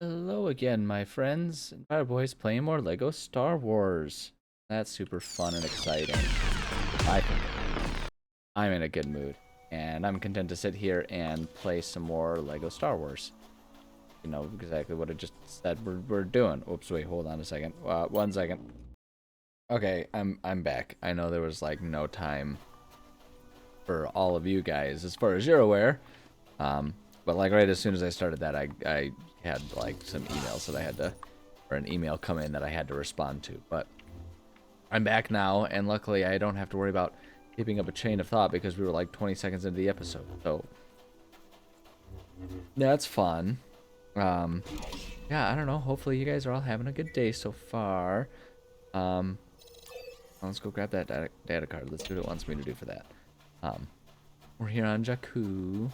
Hello again, my friends. Our boys playing more Lego Star Wars. That's super fun and exciting. I think I'm in a good mood, and I'm content to sit here and play some more Lego Star Wars. You know exactly what I just said we're doing. Oops, wait, hold on a second. 1 second. Okay, I'm back. I know there was like no time for all of you guys, as far as you're aware. Um, but like right as soon as I started that, I had like some emails that I had to, or an email come in that I had to respond to. But I'm back now, and luckily I don't have to worry about keeping up a chain of thought because we were like 20 seconds into the episode. So that's fun. Um, yeah, I don't know. Hopefully you guys are all having a good day so far. Um, let's go grab that data card. Let's do what it wants me to do for that. Um, we're here on Jakku.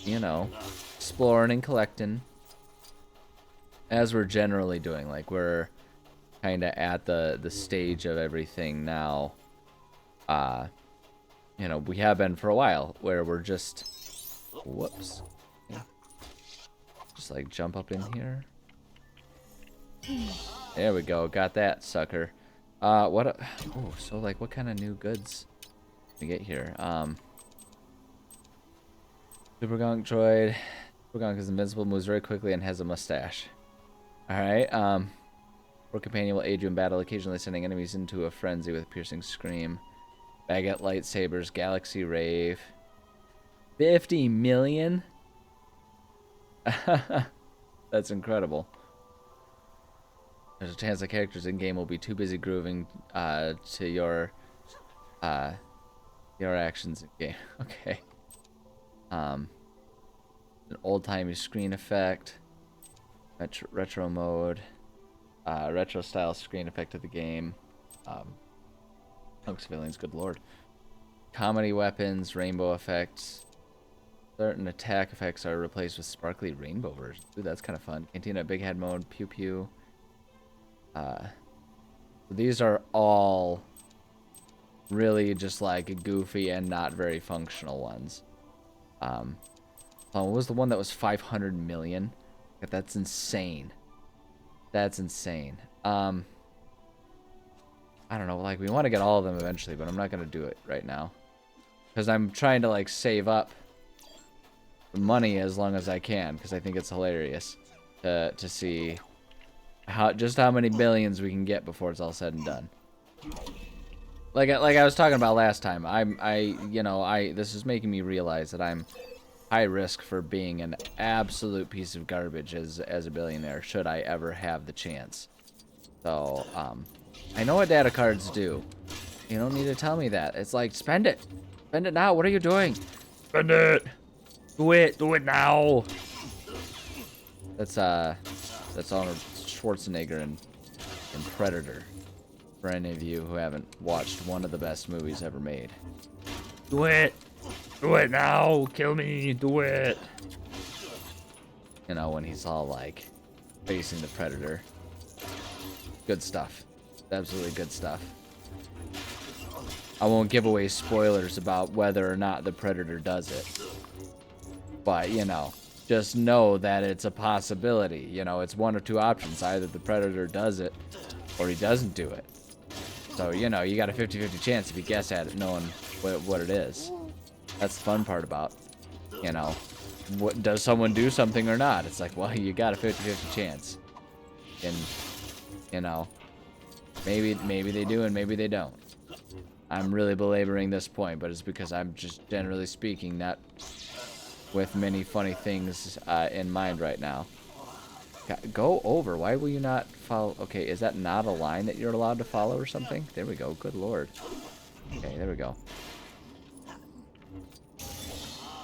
You know, exploring and collecting as we're generally doing. Like we're kind of at the stage of everything now. You know, we have been for a while where we're just whoops. Just like jump up in here. There we go. Got that sucker. Oh, so like what kind of new goods we get here? Super Gunk Droid. Super Gunk is invincible, moves very quickly, and has a mustache. Alright, Your companion will aid you in battle, occasionally sending enemies into a frenzy with a piercing scream. Baguette lightsabers, galaxy rave. 50 million? That's incredible. There's a chance the characters in game will be too busy grooving to your actions in game. Okay. An old-timey screen effect. Retro mode. Retro style screen effect of the game. Civilians, good lord. Comedy weapons, rainbow effects. Certain attack effects are replaced with sparkly rainbow versions. Ooh, that's kind of fun. Cantina big head mode, pew pew. These are all really just like goofy and not very functional ones. Oh, what was the one that was 500 million? That's insane. That's insane. I don't know, like, we want to get all of them eventually, but I'm not going to do it right now. Because I'm trying to, like, save up money as long as I can, because I think it's hilarious to see just how many billions we can get before it's all said and done. Like I was talking about last time, this is making me realize that I'm high risk for being an absolute piece of garbage as a billionaire, should I ever have the chance. So, I know what data cards do. You don't need to tell me that. It's like, spend it. Spend it now. What are you doing? Spend it. Do it. Do it now. That's Arnold Schwarzenegger and Predator. For any of you who haven't watched one of the best movies ever made. Do it. Do it now. Kill me. Do it. You know, when he's all like facing the Predator. Good stuff. Absolutely good stuff. I won't give away spoilers about whether or not the Predator does it. But, you know, just know that it's a possibility. You know, it's one or two options. Either the Predator does it or he doesn't do it. So, you know, you got a 50-50 chance if you guess at it knowing what it is. That's the fun part about, you know, does someone do something or not? It's like, well, you got a 50-50 chance. And, you know, maybe they do and maybe they don't. I'm really belaboring this point, but it's because I'm just generally speaking not with many funny things in mind right now. Go over. Why will you not follow? Okay, is that not a line that you're allowed to follow or something? There we go. Good lord. Okay, there we go.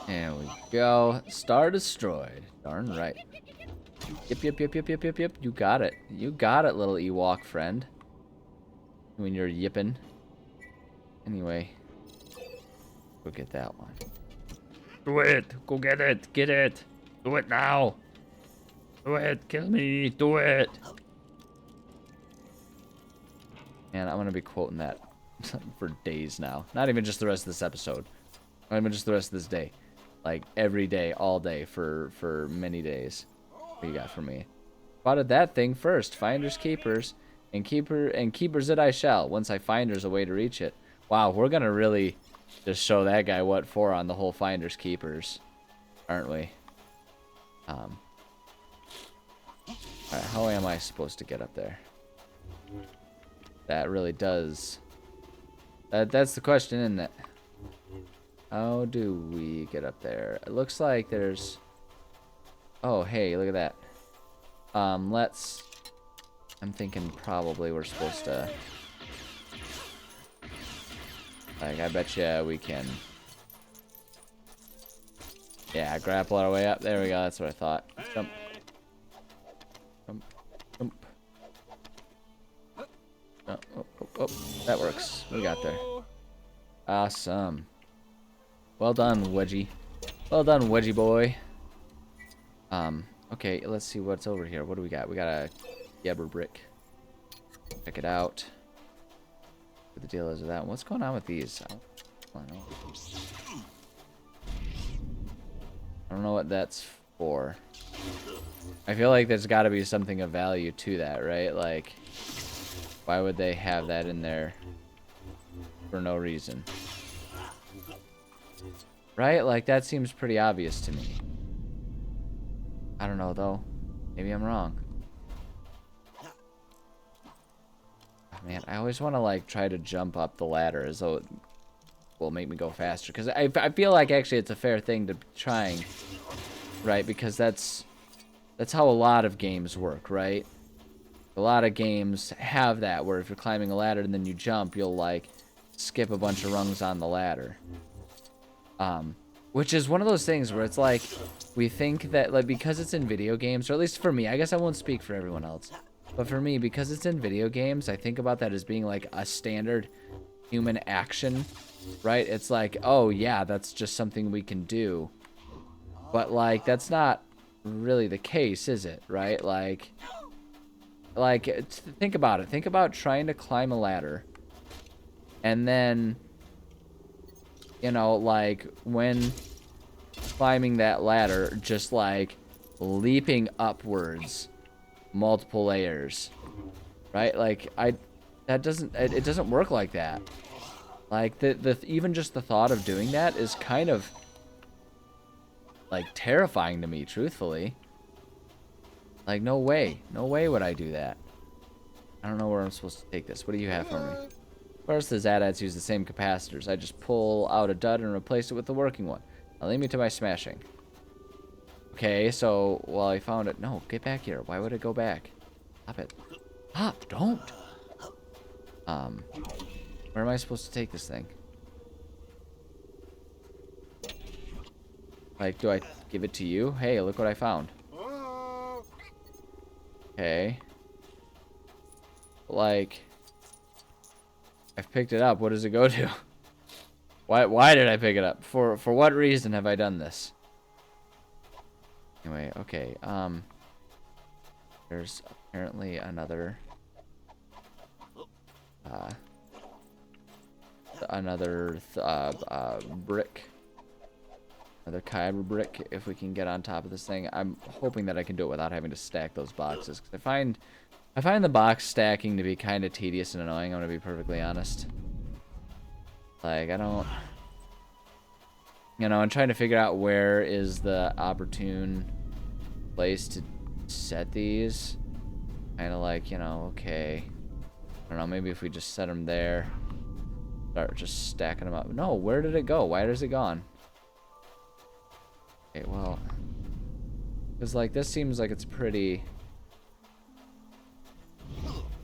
There we go. Star destroyed. Darn right. Yep. You got it. You got it, little Ewok friend. When you're yipping. Anyway. Go get that one. Do it. Go get it. Get it. Do it now. Do it. Kill me. Do it. And I'm going to be quoting that for days now. Not even just the rest of this episode. Not even just the rest of this day. Like every day, all day for many days. What you got for me? Spotted that thing first. Finders, keepers, and keepers it I shall. Once I find there's a way to reach it. Wow, we're gonna really just show that guy what for on the whole finders keepers, aren't we? Alright, how am I supposed to get up there? That really does. That's the question, isn't it? How do we get up there? It looks like there's... Oh, hey, look at that. Let's... I'm thinking probably we're supposed to... Like, I bet you we can... Yeah, grapple our way up. There we go, that's what I thought. Jump. Jump. Jump. Oh, oh, oh, oh. That works. We got there. Awesome. Well done, Wedgie. Well done, Wedgie boy. Okay, let's see what's over here. What do we got? We got a Gebber brick. Check it out. What the deal is with that one? What's going on with these? I don't know what that's for. I feel like there's got to be something of value to that, right? Like, why would they have that in there for no reason? Right? Like, that seems pretty obvious to me. I don't know, though. Maybe I'm wrong. Oh, man, I always want to, like, try to jump up the ladder as though it will make me go faster. Because I feel like, actually, it's a fair thing to be trying. Right? Because that's how a lot of games work, right? A lot of games have that, where if you're climbing a ladder and then you jump, you'll, like, skip a bunch of rungs on the ladder. Which is one of those things where it's like, we think that, like, because it's in video games, or at least for me, I guess I won't speak for everyone else, but for me, because it's in video games, I think about that as being, like, a standard human action, right? It's like, oh, yeah, that's just something we can do. But, like, that's not really the case, is it, right? Like, think about it. Think about trying to climb a ladder, and then... You know, like, when climbing that ladder, just, like, leaping upwards multiple layers, right? Like, it doesn't work like that. Like, even just the thought of doing that is kind of, like, terrifying to me, truthfully. Like, no way would I do that. I don't know where I'm supposed to take this. What do you have for me? First, the Zadads use the same capacitors. I just pull out a dud and replace it with the working one. Now lead me to my smashing. Okay, so, well, I found it. No, get back here. Why would it go back? Stop it. Stop, don't. Where am I supposed to take this thing? Like, do I give it to you? Hey, look what I found. Okay. Like... I've picked it up. What does it go to? Why did I pick it up? For what reason have I done this? Anyway, okay. There's apparently another brick. Another kyber brick, if we can get on top of this thing. I'm hoping that I can do it without having to stack those boxes. 'Cause I find the box stacking to be kind of tedious and annoying, I'm going to be perfectly honest. Like, I don't... You know, I'm trying to figure out where is the opportune place to set these. Kind of like, you know, okay. I don't know, maybe if we just set them there. Start just stacking them up. No, where did it go? Why is it gone? Okay, well... Because, like, this seems like it's pretty...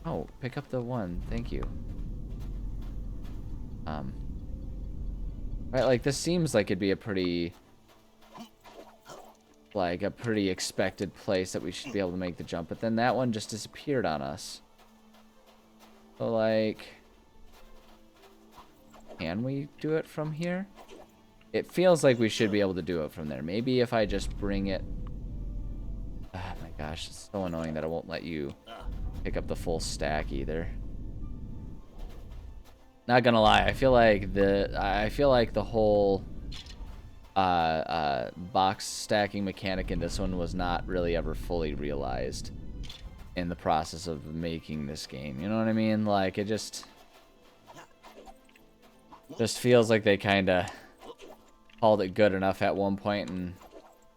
Oh, pick up the one. Thank you. Right, like, this seems like it'd be a pretty... Like, a pretty expected place that we should be able to make the jump. But then that one just disappeared on us. So, like... Can we do it from here? It feels like we should be able to do it from there. Maybe if I just bring it... Oh my gosh, it's so annoying that it won't let you pick up the full stack either. Not gonna lie, I feel like the whole box stacking mechanic in this one was not really ever fully realized in the process of making this game. You know what I mean? Like, it just feels like they kind of called it good enough at one point and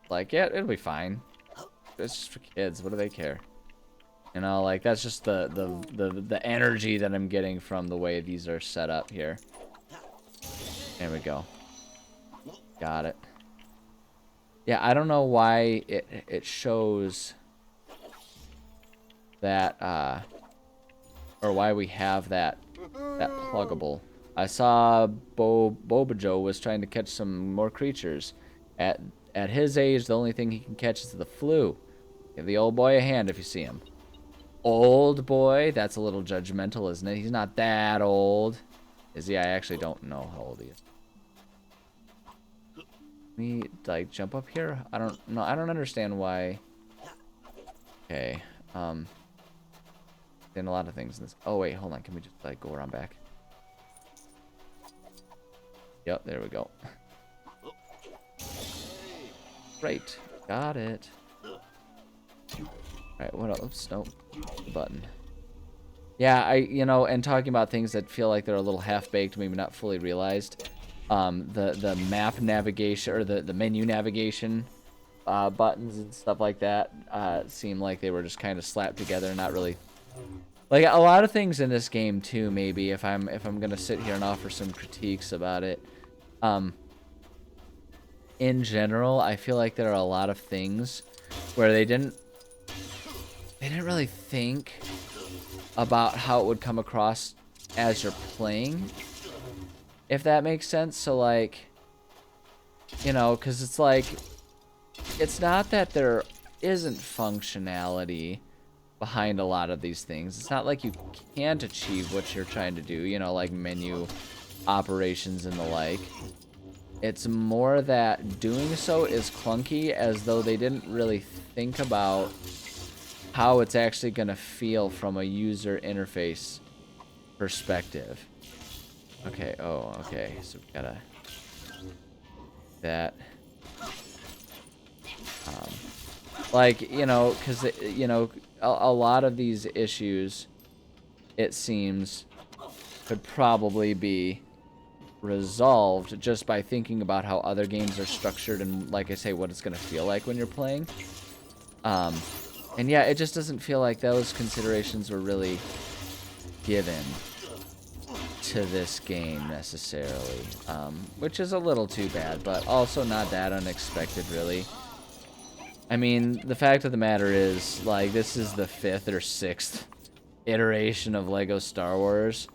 like, yeah, it'll be fine. It's just for kids. What do they care? You know, like, that's just the energy that I'm getting from the way these are set up here. There we go. Got it. Yeah, I don't know why it shows that, or why we have that pluggable. I saw Bobajo was trying to catch some more creatures. At his age, the only thing he can catch is the flu. Give the old boy a hand if you see him. Old boy? That's a little judgmental, isn't it? He's not that old. Is he? I actually don't know how old he is. Me, like, jump up here? I don't know. I don't understand why. Okay. In a lot of things in this. Oh, wait, hold on. Can we just, like, go around back? Yep, there we go. Great. Got it. Alright, what else? Oops, nope. Button. Yeah, you know, and talking about things that feel like they're a little half-baked, maybe not fully realized. The map navigation, or the menu navigation buttons and stuff like that seem like they were just kind of slapped together, not really. Like, a lot of things in this game, too, maybe, if I'm gonna sit here and offer some critiques about it. In general, I feel like there are a lot of things where they didn't really think about how it would come across as you're playing, if that makes sense. So, like, you know, because it's like, it's not that there isn't functionality behind a lot of these things. It's not like you can't achieve what you're trying to do, you know, like menu operations and the like. It's more that doing so is clunky, as though they didn't really think about how it's actually going to feel from a user interface perspective. Okay, oh, okay, so we gotta that. Like, you know, because, you know, a lot of these issues, it seems, could probably be resolved just by thinking about how other games are structured and, like I say, what it's going to feel like when you're playing. And yeah, it just doesn't feel like those considerations were really given to this game necessarily, which is a little too bad, but also not that unexpected, really. I mean, the fact of the matter is, like, this is the 5th or 6th iteration of Lego Star Wars.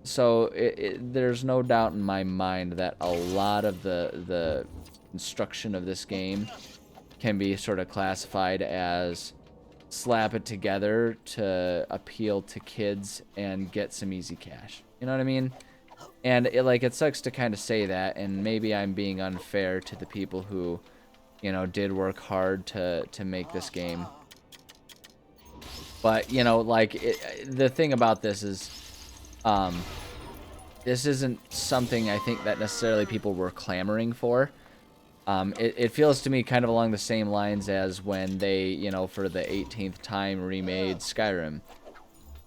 So there's no doubt in my mind that a lot of the construction of this game can be sort of classified as slap it together to appeal to kids and get some easy cash. You know what I mean? And it sucks to kind of say that, and maybe I'm being unfair to the people who, you know, did work hard to make this game. But, you know, like, the thing about this is, this isn't something I think that necessarily people were clamoring for. It feels to me kind of along the same lines as when they, you know, for the 18th time remade Skyrim.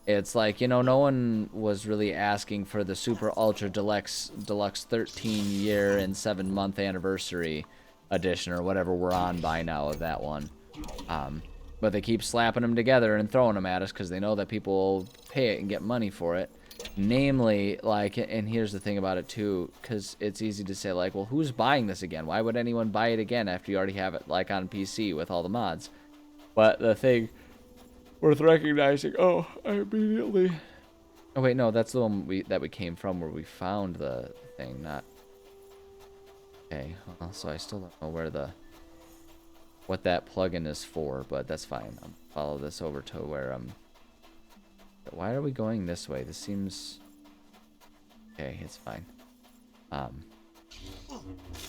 It's like, you know, no one was really asking for the Super Ultra Deluxe 13-year and 7-month anniversary edition or whatever we're on by now of that one. But they keep slapping them together and throwing them at us because they know that people will pay it and get money for it. Namely, like, and here's the thing about it too, because it's easy to say, like, well, who's buying this again? Why would anyone buy it again after you already have it, like, on PC with all the mods? But the thing worth recognizing, oh, I immediately... Oh, wait, no, that's the one that we came from where we found the thing, not... Okay, well, so I still don't know what that plugin is for, but that's fine. I'll follow this over to where why are we going this way? This seems... Okay, it's fine. But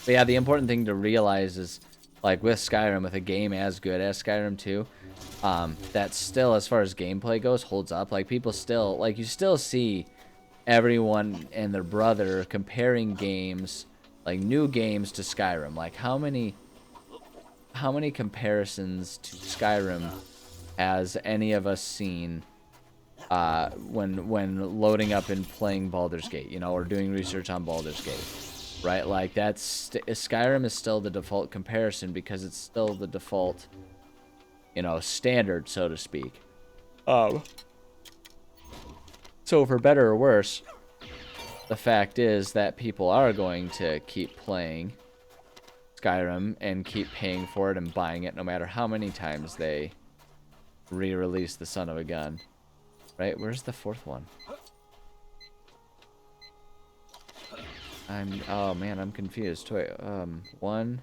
yeah, the important thing to realize is, like, with Skyrim, with a game as good as Skyrim 2, that still, as far as gameplay goes, holds up. Like, people still... Like, you still see everyone and their brother comparing games like new games to Skyrim. Like how many comparisons to Skyrim has any of us seen when loading up and playing Baldur's Gate, you know, or doing research on Baldur's Gate, right? Like Skyrim is still the default comparison because it's still the default, you know, standard, so to speak. So for better or worse, the fact is that people are going to keep playing Skyrim and keep paying for it and buying it no matter how many times they re-release the son of a gun. Right? Where's the fourth one? Oh man, I'm confused. Wait, 1,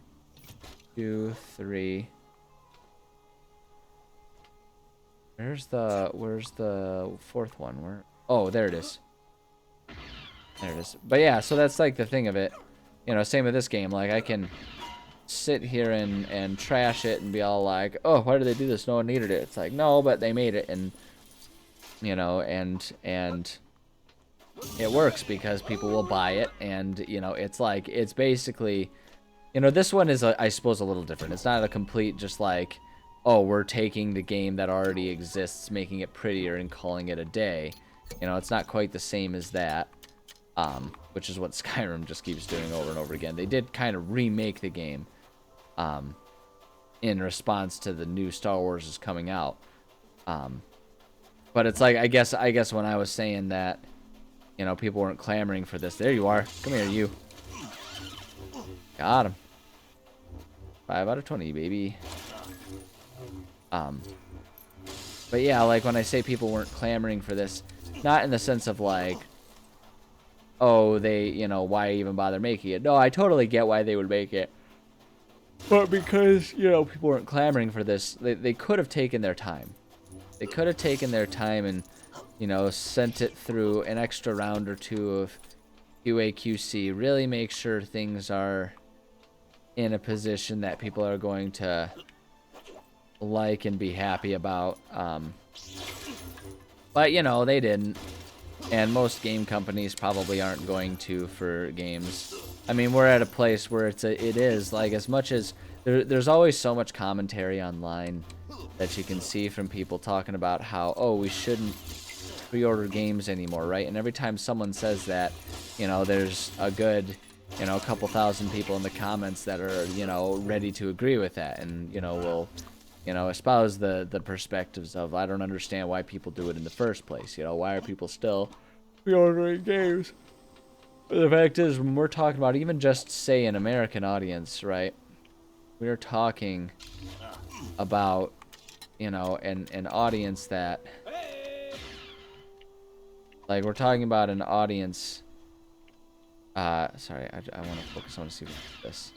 2, 3. Where's the fourth one? Oh, there it is. There it is. But yeah, so that's like the thing of it. You know, same with this game. Like I can sit here and trash it and be all like, oh, why did they do this? No one needed it. It's like, no, but they made it, and you know, and it works because people will buy it, and you know, it's like, it's basically, you know, this one is I suppose a little different. It's not a complete just like, oh, we're taking the game that already exists, making it prettier and calling it a day. You know, it's not quite the same as that, which is what Skyrim just keeps doing over and over again. They did kind of remake the game in response to the new Star Wars is coming out. But it's like, I guess when I was saying that, you know, people weren't clamoring for this. There you are. Come here, you. Got him. 5 out of 20, baby. But yeah, like when I say people weren't clamoring for this, not in the sense of like, oh, they, you know, why even bother making it? No, I totally get why they would make it. But because, you know, people weren't clamoring for this, they could have taken their time. They could have taken their time and, you know, sent it through an extra round or two of QA/QC. Really make sure things are in a position that people are going to like and be happy about. But, you know, they didn't. And most game companies probably aren't going to for games. I mean, we're at a place where it is like, as much as there's always so much commentary online that you can see from people talking about how, oh, we shouldn't pre-order games anymore, right? And every time someone says that, you know, there's a good, you know, a couple thousand people in the comments that are, you know, ready to agree with that, and, you know, will, you know, espouse the perspectives of, I don't understand why people do it in the first place. You know, why are people still pre-ordering games? But the fact is, when we're talking about even just, say, an American audience, right? We're talking about, you know, an audience that, like, we're talking about an audience. Sorry, I want to focus. I want to see this.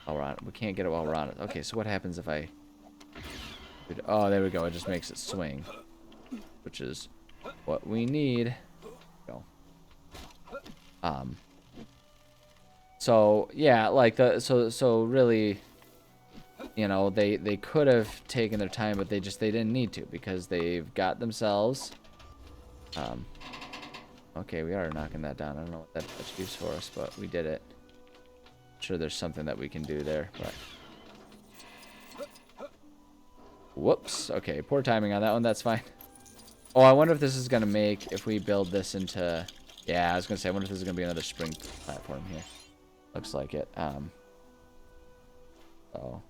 While we're on it. We can't get it while we're on it. Okay, so what happens if I... Oh, there we go. It just makes it swing, which is what we need. Go. So yeah, like so really, you know, they could have taken their time, but they didn't need to, because they've got themselves. Okay, we are knocking that down. I don't know what that's used for us, but we did it. I'm sure there's something that we can do there, but whoops. Okay, poor timing on that one. That's fine. Oh, I wonder if this is gonna make, if we build this into, yeah, I was gonna say, I wonder if this is gonna be another spring platform here. Looks like it. So,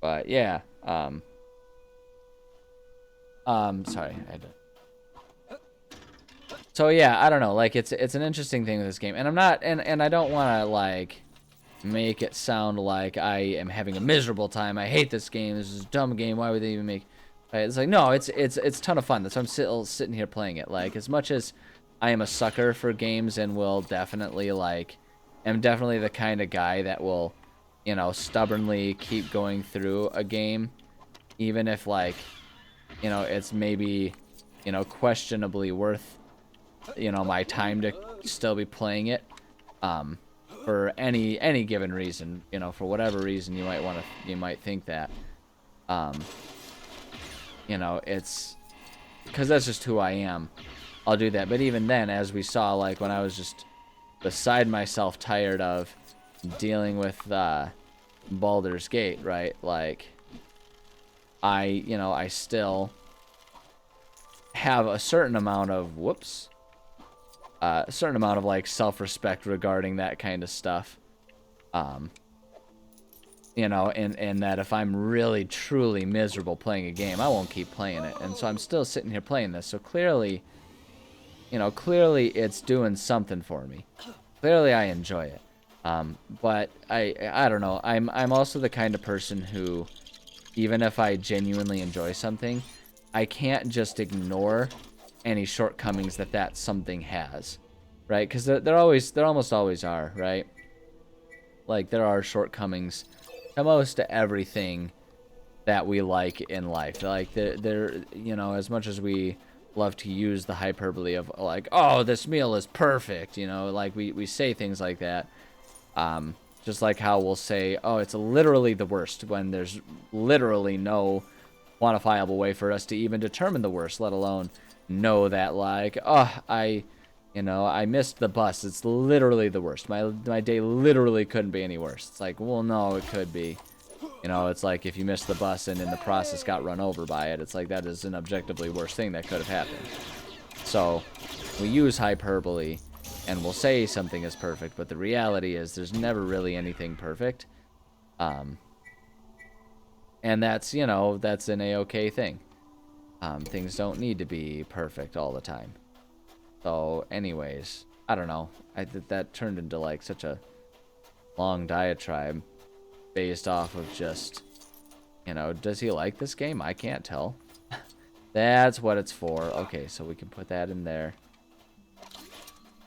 but yeah, sorry, I had to. So yeah, I don't know, like, it's an interesting thing with this game, and I'm not, and I don't want to like make it sound like I am having a miserable time. I hate this game. This is a dumb game. Why would they even make? Right? It's like, no, it's a ton of fun. That's why I'm still sitting here playing it. Like, as much as I am a sucker for games and will definitely like, am definitely the kind of guy that will, you know, stubbornly keep going through a game, even if, like, you know, it's maybe, you know, questionably worth, you know, my time to still be playing it, for any given reason, you know, for whatever reason you might think that, you know, it's because that's just who I am. I'll do that. But even then, as we saw, like when I was just beside myself tired of dealing with Baldur's Gate, right? Like, I still have a certain amount of, a certain amount of, like, self-respect regarding that kind of stuff. And that if I'm really, truly miserable playing a game, I won't keep playing it. And so I'm still sitting here playing this. So clearly, clearly it's doing something for me. Clearly I enjoy it. But I don't know. I'm also the kind of person who, even if I genuinely enjoy something, I can't just ignore any shortcomings that something has, right? Because there almost always are, right? Like, there are shortcomings to most everything that we like in life. Like, there, as much as we love to use the hyperbole of, like, oh, this meal is perfect, like, we say things like that. Just like how we'll say, oh, it's literally the worst, when there's literally no quantifiable way for us to even determine the worst, let alone know that, like, oh, I missed the bus. It's literally the worst. My day literally couldn't be any worse. It's like, well, no, it could be. It's like if you missed the bus and in the process got run over by it, it's like that is an objectively worse thing that could have happened. So we use hyperbole and we'll say something is perfect, but the reality is there's never really anything perfect. And that's, that's an A-okay thing. Things don't need to be perfect all the time. So anyways, I don't know. That turned into like such a long diatribe based off of just, does he like this game? I can't tell. That's what it's for. Okay, so we can put that in there.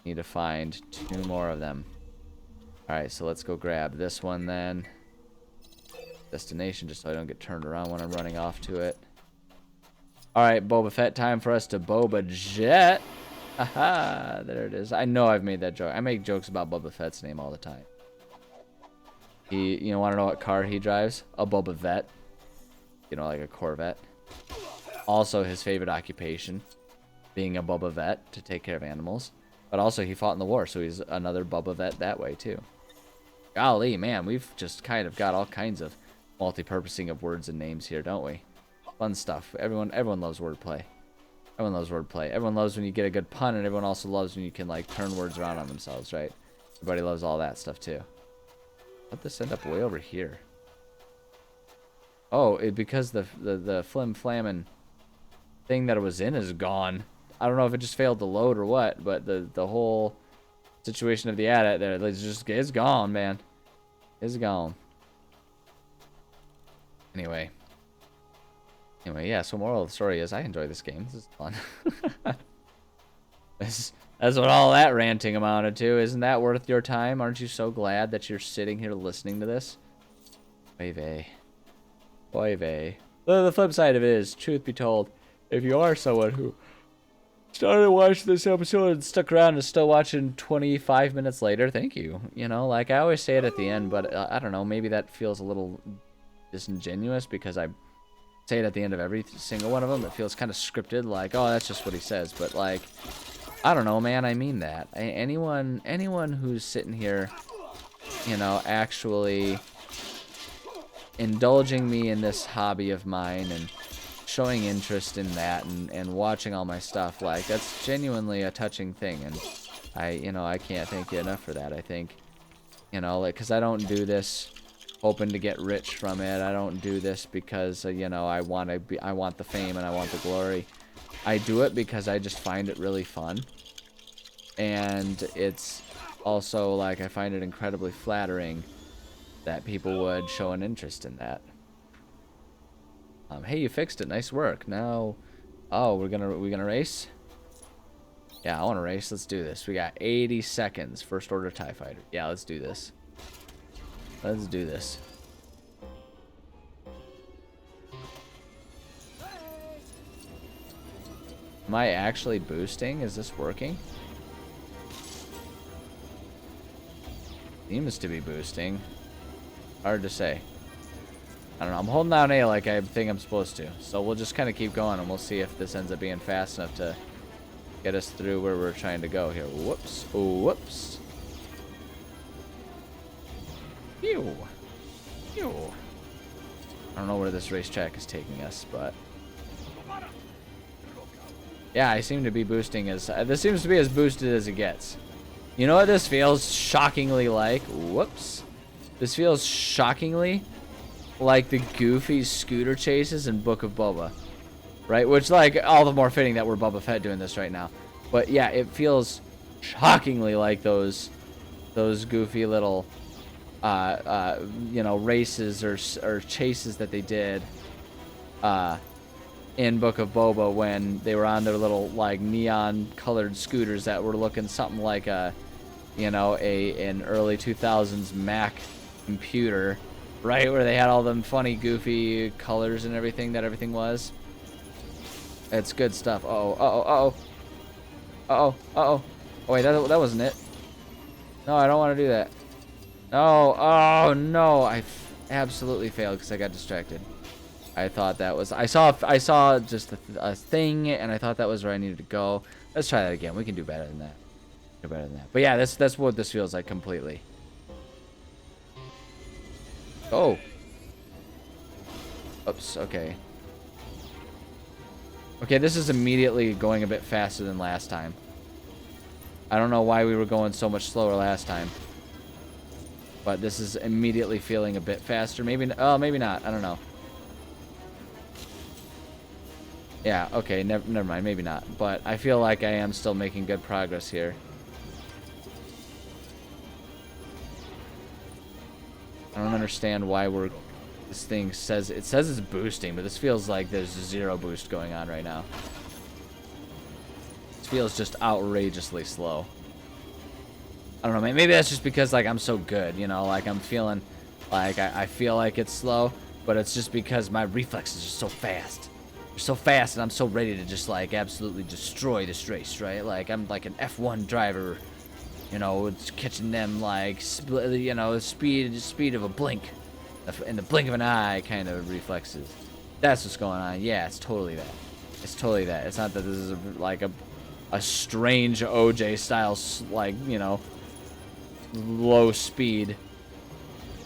Need to find 2 more of them. Alright, so let's go grab this one then. Destination, just so I don't get turned around when I'm running off to it. Alright, Boba Fett, time for us to Boba Jet. Haha, there it is. I know I've made that joke. I make jokes about Boba Fett's name all the time. You want to know what car he drives? A Boba Vet. Like a Corvette. Also, his favorite occupation, being a Boba Vet, to take care of animals. But also, he fought in the war, so he's another Boba Vet that way, too. Golly, man, we've just kind of got all kinds of multi-purposing of words and names here, don't we? Fun stuff. Everyone loves wordplay. Everyone loves wordplay. Everyone loves when you get a good pun, and everyone also loves when you can, like, turn words around on themselves, right? Everybody loves all that stuff, too. How'd this end up way over here? Oh, because the flim-flamming thing that it was in is gone. I don't know if it just failed to load or what, but the whole situation of the adit there, it's gone, man. It's gone. Anyway, yeah, so moral of the story is I enjoy this game. This is fun. That's what all that ranting amounted to. Isn't that worth your time? Aren't you so glad that you're sitting here listening to this? Oy vey. Oy vey. The flip side of it is, truth be told, if you are someone who started watching this episode and stuck around and is still watching 25 minutes later, thank you. Like I always say it at the end, but I don't know, maybe that feels a little disingenuous because I say it at the end of every single one of them. It feels kind of scripted, like, oh, that's just what he says. But, like, I don't know, man, I mean that. Anyone who's sitting here, actually indulging me in this hobby of mine and showing interest in that and watching all my stuff, like, that's genuinely a touching thing. And I can't thank you enough for that. I think, like, because I don't do this hoping to get rich from it. I don't do this because, I want the fame and I want the glory. I do it because I just find it really fun. And it's also, like, I find it incredibly flattering that people would show an interest in that. Hey, you fixed it. Nice work. Now, oh, we gonna race? Yeah, I want to race. Let's do this. We got 80 seconds. First order TIE fighter. Yeah, let's do this. Let's do this. Am I actually boosting? Is this working? Seems to be boosting. Hard to say. I don't know. I'm holding down A like I think I'm supposed to. So we'll just kind of keep going and we'll see if this ends up being fast enough to get us through where we're trying to go here. Whoops. Whoops. Pew. Pew. I don't know where this racetrack is taking us, but yeah, I seem to be boosting as this seems to be as boosted as it gets. You know what this feels shockingly like? Whoops. This feels shockingly like the goofy scooter chases in Book of Boba, right? Which, like, all the more fitting that we're Boba Fett doing this right now. But yeah, it feels shockingly like those goofy little you know, races or chases that they did in Book of Boba when they were on their little, like, neon colored scooters that were looking something like a, you know, an early 2000s Mac computer, right, where they had all them funny goofy colors and everything that everything was. It's good stuff. Uh-oh, uh-oh, uh-oh. Uh-oh, uh-oh. Oh wait, that wasn't it. No, I don't want to do that. No, oh no, I absolutely failed because I got distracted. I thought that was, I saw just a thing, and I thought that was where I needed to go. Let's try that again. We can do better than that. Do better than that. But yeah, that's what this feels like completely. Oh. Oops, okay. Okay, this is immediately going a bit faster than last time. I don't know why we were going so much slower last time. But this is immediately feeling a bit faster. Maybe, oh, maybe not. I don't know. Yeah, okay, never mind. Maybe not. But I feel like I am still making good progress here. I don't understand why this thing says it's boosting, but this feels like there's zero boost going on right now. This feels just outrageously slow. I don't know, maybe that's just because, like, I'm so good, you know, like I'm feeling like I feel like it's slow, but it's just because my reflexes are so fast. They're so fast, and I'm so ready to just, like, absolutely destroy this race, right? Like, I'm like an F1 driver, you know, it's catching them, like, you know, speed of a blink, in the blink of an eye kind of reflexes. That's what's going on. Yeah, it's totally that. It's totally that. It's not that this is like a strange OJ style, like, you know, low speed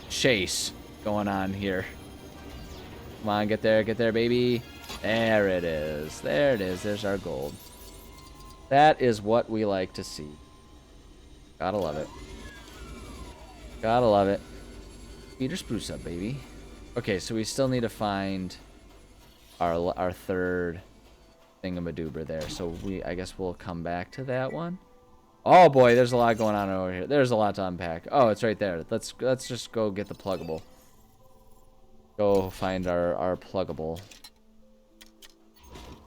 chase going on here. Come on, get there, baby. There it is. There it is. There's our gold. That is what we like to see. Gotta love it. Gotta love it. Peter, spruce up, baby. Okay, so we still need to find our third thingamadoober there. So I guess we'll come back to that one. Oh boy, there's a lot going on over here. There's a lot to unpack. Oh, it's right there. Let's just go get the pluggable. Go find our pluggable.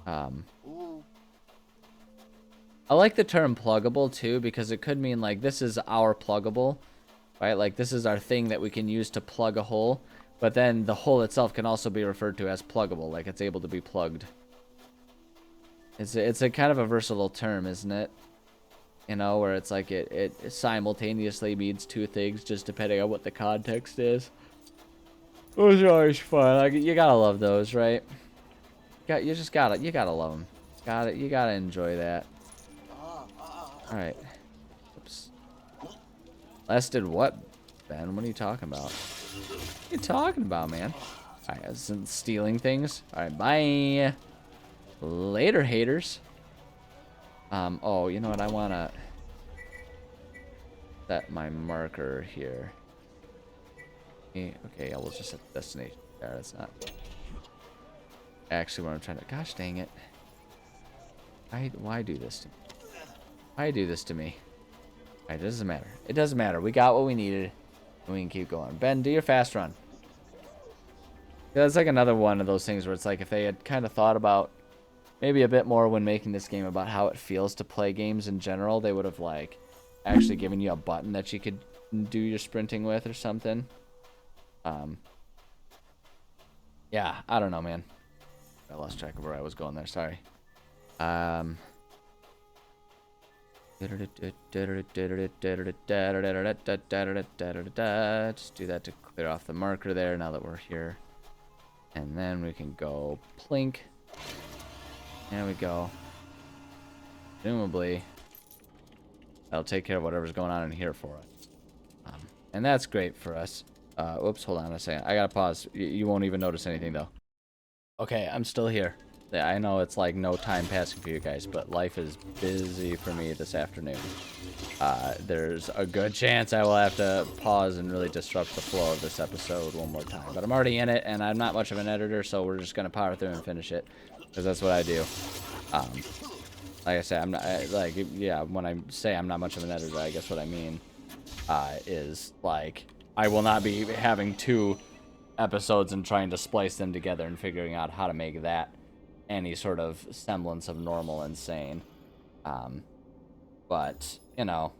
I like the term pluggable too, because it could mean, like, this is our pluggable, right? Like, this is our thing that we can use to plug a hole, but then the hole itself can also be referred to as pluggable, like it's able to be plugged. It's a kind of a versatile term, isn't it? You know, where it's like it simultaneously means two things just depending on what the context is. Those are always fun. Like, you gotta love those, right? You gotta love them. You gotta enjoy that. All right. Oops. Last did what, Ben? What are you talking about? What are you talking about, man? All right, isn't stealing things. All right, bye. Later, haters. Oh, you know what? I wanna set my marker here. Okay, I will just set the destination there. That's not actually what I'm trying to. Gosh dang it! Why do this to me? Why do this to me? Alright, it doesn't matter. It doesn't matter. We got what we needed, and we can keep going. Ben, do your fast run. Yeah, that's like another one of those things where it's like if they had kind of thought about maybe a bit more when making this game about how it feels to play games in general, they would have, like, actually given you a button that you could do your sprinting with or something. Yeah, I don't know, man. I lost track of where I was going there. Sorry. Just do that to clear off the marker there now that we're here. And then we can go plink. There we go. Presumably, that'll take care of whatever's going on in here for us. And that's great for us. Whoops, hold on a second. I gotta pause. You won't even notice anything, though. Okay, I'm still here. Yeah, I know it's like no time passing for you guys, but life is busy for me this afternoon. There's a good chance I will have to pause and really disrupt the flow of this episode one more time. But I'm already in it, and I'm not much of an editor, so we're just gonna power through and finish it, because that's what I do. Like I said, I'm not yeah. When I say I'm not much of an editor, I guess what I mean is like I will not be having 2 episodes and trying to splice them together and figuring out how to make that any sort of semblance of normal and sane. But you know,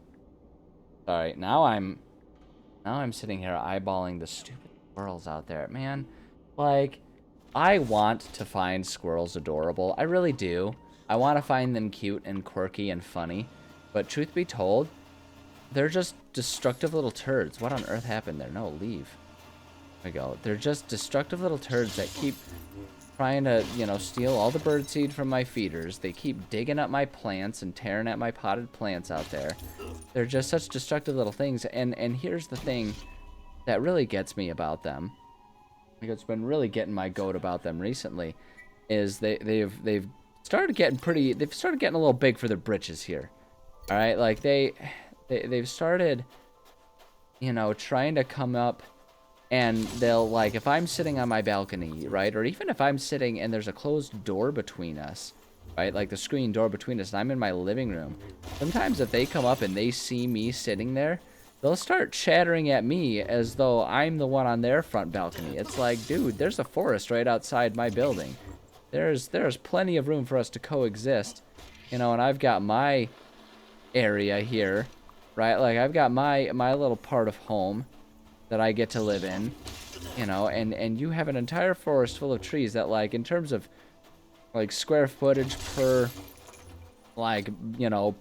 sorry. Now I'm sitting here eyeballing the stupid squirrels out there, man. Like, I want to find squirrels adorable. I really do. I want to find them cute and quirky and funny. But truth be told, they're just destructive little turds. What on earth happened there? No, leave. There we go. They're just destructive little turds that keep trying to, you know, steal all the birdseed from my feeders. They keep digging up my plants and tearing at my potted plants out there. They're just such destructive little things. And here's the thing that really gets me about them. Like, it's been really getting my goat about them recently, is they've started getting a little big for their britches here. All right, like they've started, you know, trying to come up, and they'll, like, if I'm sitting on my balcony, right, or even if I'm sitting and there's a closed door between us, right, like the screen door between us, and I'm in my living room, sometimes if they come up and they see me sitting there, they'll start chattering at me as though I'm the one on their front balcony. It's like, dude, there's a forest right outside my building. There's plenty of room for us to coexist, you know, and I've got my area here, right? Like, I've got my little part of home that I get to live in, you know, and you have an entire forest full of trees that, like, in terms of, like, square footage per, like, you know,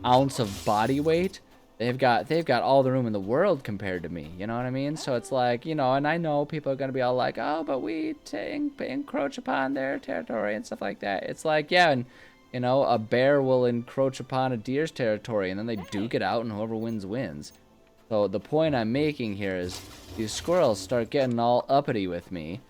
ounce of body weight, they've got all the room in the world compared to me, you know what I mean? So it's like, you know, and I know people are going to be all like, oh, but we encroach upon their territory and stuff like that. It's like, yeah, and, you know, a bear will encroach upon a deer's territory, and then they duke it out, and whoever wins, wins. So the point I'm making here is these squirrels start getting all uppity with me,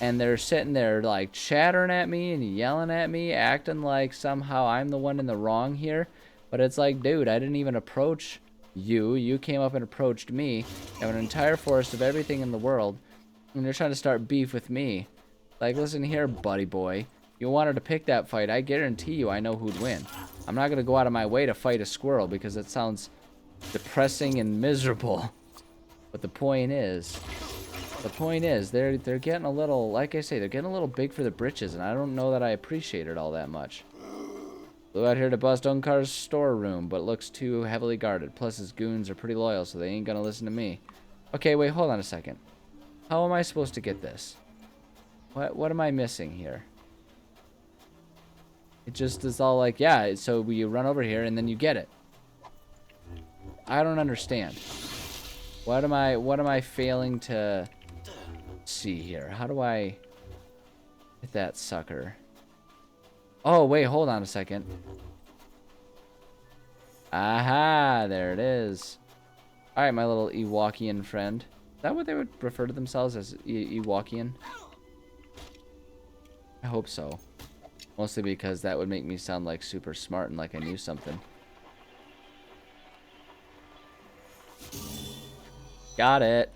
and they're sitting there, like, chattering at me and yelling at me, acting like somehow I'm the one in the wrong here. But it's like, dude, I didn't even approach you. You came up and approached me. I have an entire forest of everything in the world, and you're trying to start beef with me. Like, listen here, buddy boy. You wanted to pick that fight. I guarantee you I know who'd win. I'm not going to go out of my way to fight a squirrel because it sounds depressing and miserable. But the point is they're getting a little, like I say, they're getting a little big for the britches, and I don't know that I appreciate it all that much. Flew out here to bust Unkar's storeroom, but looks too heavily guarded. Plus his goons are pretty loyal, so they ain't gonna listen to me. Okay, wait, hold on a second. How am I supposed to get this? What am I missing here? It just is all like, yeah, so you run over here and then you get it. I don't understand. What am I failing to see here? How do I hit that sucker? Oh, wait, hold on a second. Aha, there it is. All right, my little Ewokian friend. Is that what they would refer to themselves as, Ewokian? I hope so. Mostly because that would make me sound like super smart and like I knew something. Got it.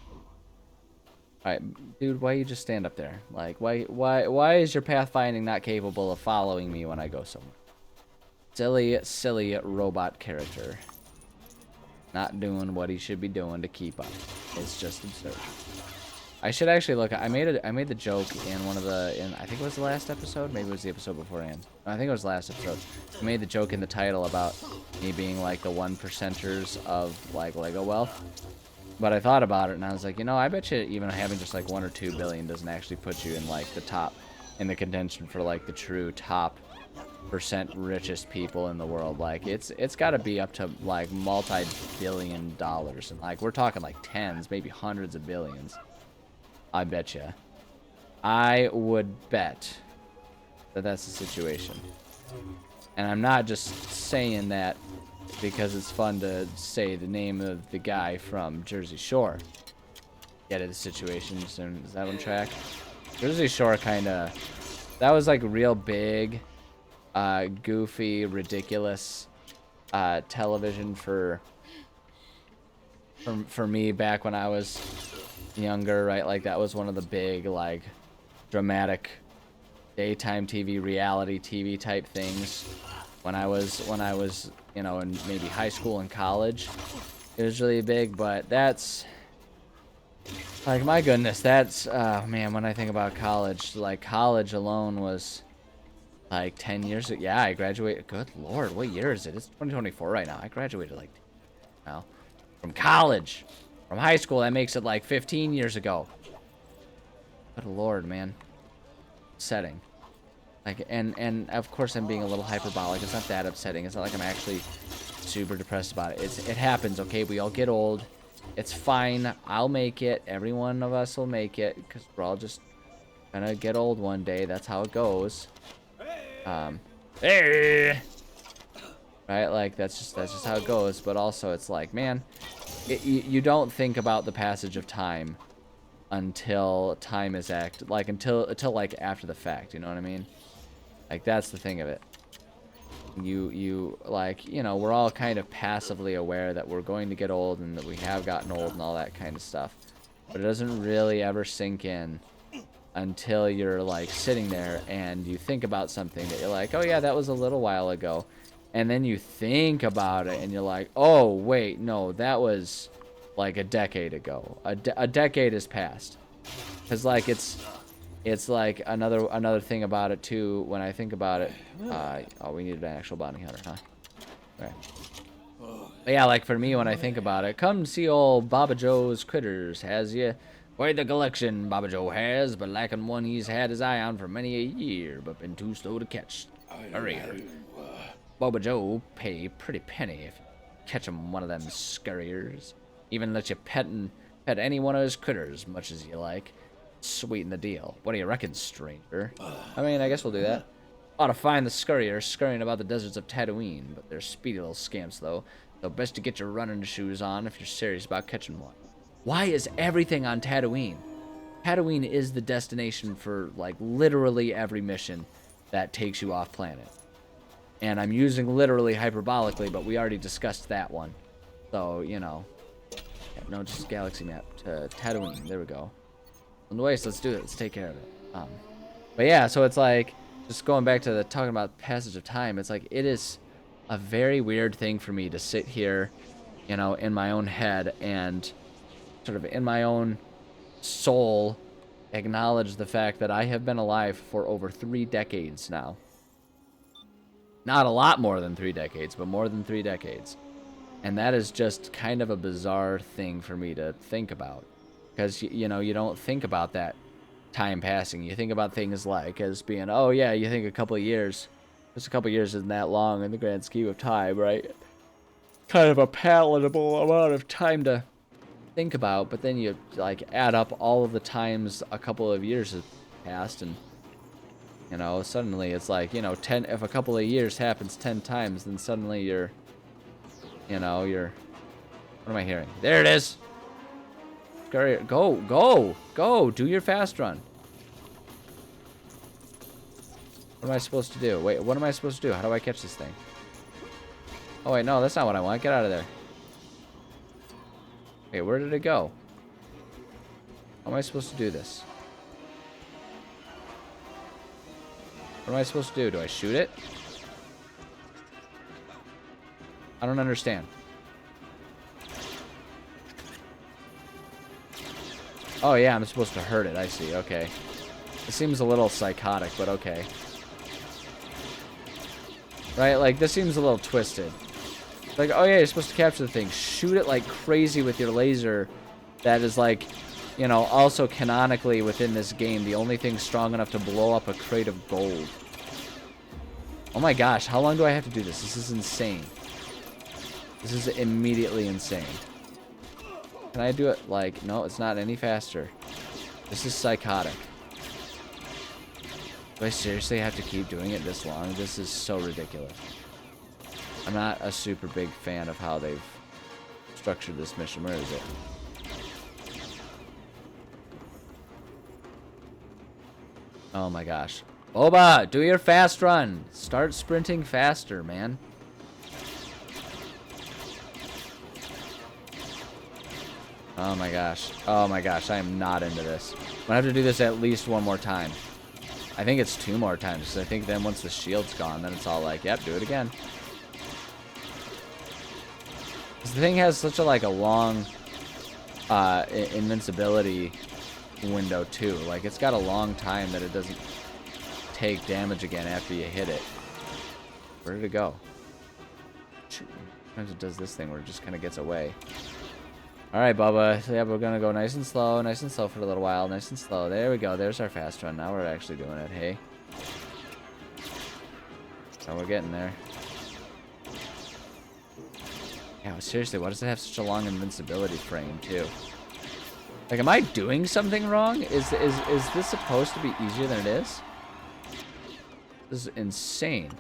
All right, dude, why you just stand up there? Like, why is your pathfinding not capable of following me when I go somewhere? Silly robot character. Not doing what he should be doing to keep up. It's just absurd. I should actually look. I made the joke in one of the, I think it was the last episode. Maybe it was the episode beforehand. I think it was the last episode. I made the joke in the title about me being like the 1%ers of like Lego wealth. But I thought about it and I was like, you know, I bet you even having just like 1 or 2 billion doesn't actually put you in like the top, in the contention for like the true top % richest people in the world. Like it's got to be up to like multi-billion dollars, and like we're talking like tens, maybe hundreds of billions. I bet you. I would bet that that's the situation. And I'm not just saying that because it's fun to say the name of the guy from Jersey Shore. get at the situation. So is that on track? Jersey Shore kind of, that was like real big, goofy, ridiculous television for me back when I was younger, right? Like that was one of the big, like, dramatic daytime TV, reality TV type things when I was, you know, in maybe high school and college. It was really big, but that's, like, my goodness, that's, man, when I think about college, like, college alone was, like, 10 years ago. Yeah, I graduated, good lord, what year is it? It's 2024 right now. I graduated, like, now, from college. From high school, that makes it, like, 15 years ago. Good lord, man. Upsetting. Like, and of course I'm being a little hyperbolic. It's not that upsetting. It's not like I'm actually super depressed about it. It happens, okay? We all get old. It's fine. I'll make it. Every one of us will make it, because we're all just gonna get old one day. That's how it goes. Hey! Right? Like, that's just how it goes. But also, it's like, man, you don't think about the passage of time until time is until like after the fact. You know what I mean? Like, that's the thing of it. You like, you know, we're all kind of passively aware that we're going to get old and that we have gotten old and all that kind of stuff. But it doesn't really ever sink in until you're, like, sitting there and you think about something that you're like, oh yeah, that was a little while ago. And then you think about it and you're like, oh wait, no, that was like a decade ago. A decade has passed. Because, like, it's like another thing about it too. When I think about it, oh, we needed an actual bounty hunter, huh? Okay. But yeah, like for me, when I think about it, come see old Baba Joe's critters, has ya? Quite the collection Baba Joe has, but lacking one he's had his eye on for many a year, but been too slow to catch. Hurry. Baba Joe pay pretty penny if you catch him one of them scurriers. Even let you pet any one of his critters, much as you like. Sweeten the deal. What do you reckon, stranger? I mean, I guess we'll do that. Ought to find the scurrier scurrying about the deserts of Tatooine, but they're speedy little scamps, though. So best to get your running shoes on if you're serious about catching one. Why is everything on Tatooine? Tatooine is the destination for, like, literally every mission that takes you off planet. And I'm using literally hyperbolically, but we already discussed that one. So, you know. Yeah, no, just galaxy map to Tatooine. There we go. On the way, so let's do it. Let's take care of it. But yeah, so it's like, just going back to the talking about passage of time, it's like, it is a very weird thing for me to sit here, you know, in my own head and sort of in my own soul acknowledge the fact that I have been alive for over 3 decades now. Not a lot more than 3 decades, but more than 3 decades. And that is just kind of a bizarre thing for me to think about. Because, you know, you don't think about that time passing. You think about things like as being, oh yeah, you think a couple of years. Just a couple of years isn't that long in the grand scheme of time, right? Kind of a palatable amount of time to think about. But then you, like, add up all of the times a couple of years have passed, and, you know, suddenly it's like, you know, if a couple of years happens 10 times, then suddenly you're, you know, what am I hearing? There it is! Go! Do your fast run. What am I supposed to do? Wait, what am I supposed to do? How do I catch this thing? Oh, wait, no, that's not what I want. Get out of there. Wait, where did it go? How am I supposed to do this? What am I supposed to do? Do I shoot it? I don't understand. Oh, yeah, I'm supposed to hurt it. I see. Okay. It seems a little psychotic, but okay. Right? Like, this seems a little twisted. Like, oh, yeah, you're supposed to capture the thing. Shoot it like crazy with your laser. That is, like, you know, also canonically within this game, the only thing strong enough to blow up a crate of gold. Oh, my gosh. How long do I have to do this? This is insane. This is immediately insane. Can I do it like, no, it's not any faster. This is psychotic. Do I seriously have to keep doing it this long? This is so ridiculous. I'm not a super big fan of how they've structured this mission. Where is it? Oh my gosh. Boba, do your fast run. Start sprinting faster, man. Oh my gosh. Oh my gosh, I am not into this. I'm gonna have to do this at least one more time. I think it's 2 more times, because I think then once the shield's gone, then it's all like, yep, do it again. This thing has such a, like, a long invincibility window, too. Like, it's got a long time that it doesn't take damage again after you hit it. Where did it go? Sometimes it does this thing where it just kind of gets away. Alright, Bubba. So, yeah, we're going to go nice and slow for a little while. Nice and slow. There we go. There's our fast run. Now we're actually doing it. Hey. So we're getting there. Yeah, seriously, why does it have such a long invincibility frame, too? Like, am I doing something wrong? Is this supposed to be easier than it is? This is insane.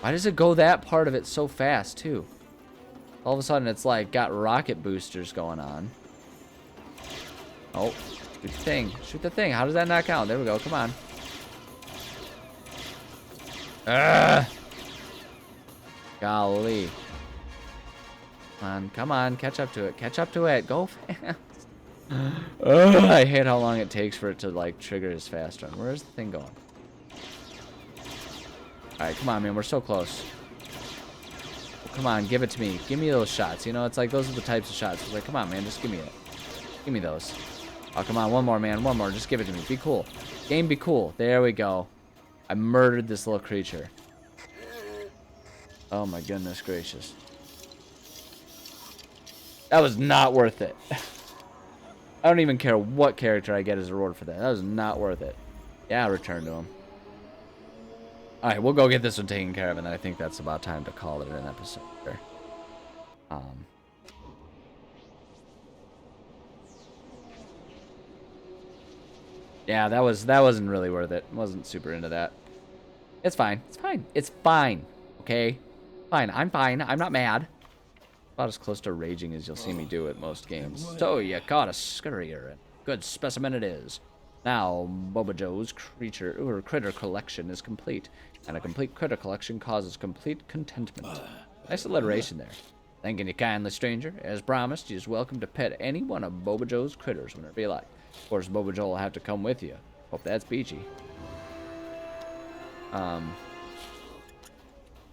Why does it go that part of it so fast, too? All of a sudden, it's like got rocket boosters going on. Oh, shoot the thing. Shoot the thing. How does that not count? There we go. Come on. Ugh. Golly. Come on. Come on. Catch up to it. Catch up to it. Go fast. Ugh, I hate how long it takes for it to, like, trigger his fast run. Where's the thing going? Alright, come on, man. We're so close. Come on, give it to me. Give me those shots. You know, it's like those are the types of shots. It's like, come on, man, just give me it. Give me those. Oh, come on, one more, man. One more. Just give it to me. Be cool. Game, be cool. There we go. I murdered this little creature. Oh, my goodness gracious. That was not worth it. I don't even care what character I get as a reward for that. That was not worth it. Yeah, I'll return to him. Alright, we'll go get this one taken care of, and then I think that's about time to call it an episode here. Yeah, that wasn't really worth it. Wasn't super into that. It's fine. It's fine. It's fine. Okay? Fine. I'm fine. I'm not mad. About as close to raging as you'll see me do at most games. So, you caught a scurrier, and good specimen it is. Now, Boba Joe's critter collection is complete, and a complete critter collection causes complete contentment. Nice alliteration there. Thanking you kindly, stranger. As promised, you're welcome to pet any one of Boba Joe's critters whenever you like. Of course, Boba Joe will have to come with you. Hope that's peachy.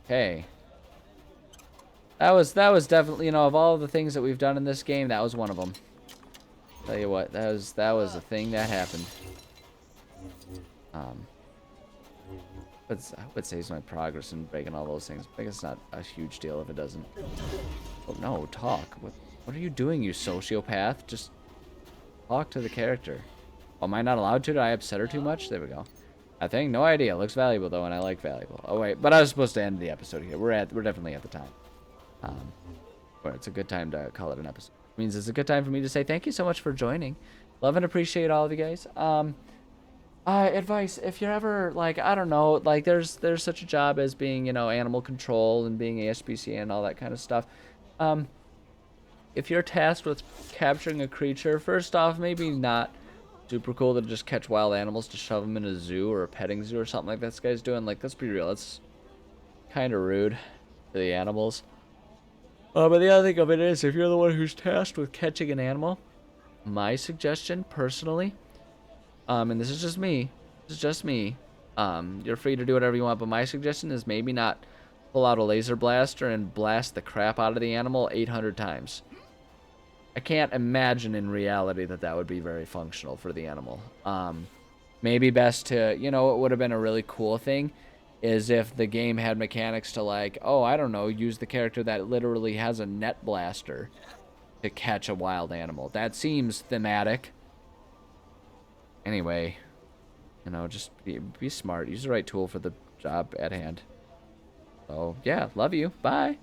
Okay. That was definitely, you know, of all the things that we've done in this game, that was one of them. Tell you what, that was a thing that happened. But I would say it's my progress in breaking all those things. I guess it's not a huge deal if it doesn't. Oh no, talk. What are you doing, you sociopath? Just talk to the character. Oh, am I not allowed to? Did I upset her too much? There we go. I think no idea. Looks valuable though, and I like valuable. Oh wait, but I was supposed to end the episode here. We're definitely at the time. Where it's a good time to call it an episode. It means it's a good time for me to say thank you so much for joining. Love and appreciate all of you guys. Advice, if you're ever, like, I don't know, like, there's such a job as being, you know, animal control and being ASPCA and all that kind of stuff. If you're tasked with capturing a creature, first off, maybe not super cool to just catch wild animals to shove them in a zoo or a petting zoo or something like this guy's doing. Like, let's be real, it's kind of rude to the animals. But the other thing of it is, if you're the one who's tasked with catching an animal, my suggestion, personally, and this is just me, you're free to do whatever you want, but my suggestion is maybe not pull out a laser blaster and blast the crap out of the animal 800 times. I can't imagine in reality that would be very functional for the animal. Maybe best to, you know, what would have been a really cool thing is if the game had mechanics to, like, oh, I don't know, use the character that literally has a net blaster to catch a wild animal. That seems thematic. Anyway, you know, just be smart. Use the right tool for the job at hand. So, yeah, love you. Bye.